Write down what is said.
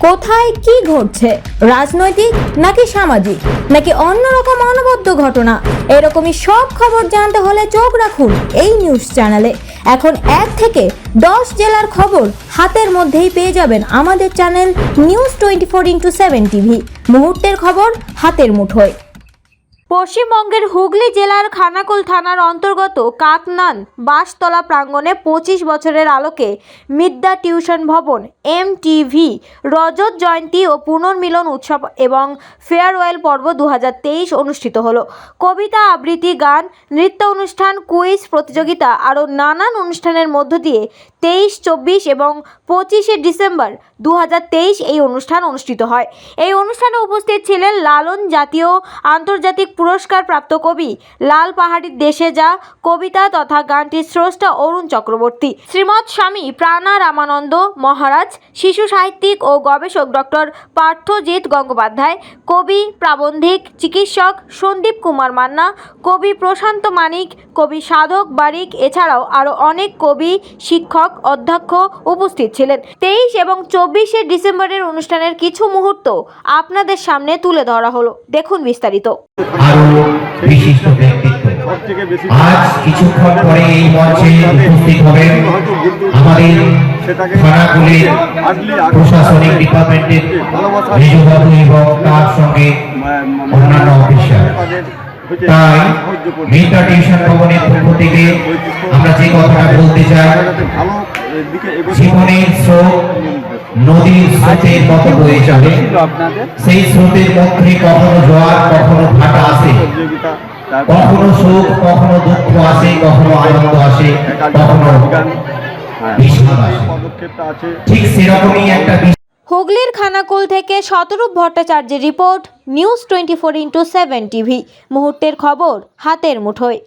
কোথায় কি ঘটছে, রাজনৈতিক নাকি সামাজিক নাকি অন্যরকম অনবদ্য ঘটনা, এরকমই সব খবর জানতে হলে চোখ রাখুন এই নিউজ চ্যানেলে। এখন 1 থেকে 10 জেলার খবর হাতের মধ্যেই পেয়ে যাবেন আমাদের চ্যানেল নিউজ 24x7 টিভি। মুহূর্তের খবর হাতের মুঠোয়। পশ্চিমবঙ্গের হুগলি জেলার খানাকুল থানার অন্তর্গত কাকনান বাসতলা প্রাঙ্গণে 25 বছরের আলোকে মিদ্যা টিউশন ভবন MTV রজত জয়ন্তী ও পুনর্মিলন উৎসব এবং ফেয়ারওয়েল পর্ব 2023 অনুষ্ঠিত হলো। কবিতা আবৃত্তি, গান, নৃত্য অনুষ্ঠান, কুইজ প্রতিযোগিতা আরও নানান অনুষ্ঠানের মধ্য দিয়ে 23, 24 এবং 25শে ডিসেম্বর 2023 এই অনুষ্ঠান অনুষ্ঠিত হয়। এই অনুষ্ঠানে উপস্থিত ছিলেন লালন জাতীয় আন্তর্জাতিক পুরস্কার প্রাপ্ত কবি লাল পাহাড়ির দেশে যা কবিতা তথা গানটির স্রষ্টা অরুণ চক্রবর্তী, শ্রীমৎ স্বামী প্রাণা রামানন্দ মহারাজ, শিশু সাহিত্যিক ও গবেষক ডক্টর পার্থজিৎ গঙ্গোপাধ্যায়, কবি, প্রাবন্ধিক, চিকিৎসক সন্দীপ কুমার মান্না, কবি প্রশান্ত মানিক, কবি সাধক বারিক, এছাড়াও আরও অনেক কবি, শিক্ষক, অধ্যক্ষ উপস্থিত ছিলেন। 23 এবং 24শে ডিসেম্বরের অনুষ্ঠানের কিছু মুহূর্ত আপনাদের সামনে তুলে ধরা হলো, দেখুন বিস্তারিত। আরো বিশিষ্ট ব্যক্তিত্ব আজ কিছুক্ষণ পরে এই মঞ্চে উপস্থিত হবেন আমাদের খানাকুলের প্রশাসনিক ডিপার্টমেন্টের মেজবাবু এবং তার সঙ্গে অন্যান্য অফিসার। তাই মিদ্যা টিউশন ভবনের পক্ষ থেকে আমরা যে কথাটা বলতে চাই, জীবনের স্রোত নদীর স্রোতের মতো বয়ে চলে, সেই স্রোতের মধ্যে কখনো জোয়ার কখনো ভাটা আসে, কখনো সুখ কখনো দুঃখ আসে, কখনো আনন্দ আসে, কখনো বিষাদ আসে। ঠিক সেরকমই একটা হুগলির খানাকুল থেকে শতরূপ ভট্টাচার্যের রিপোর্ট নিউজ 24x7 টিভি। মুহূর্তের খবর হাতের মুঠোয়।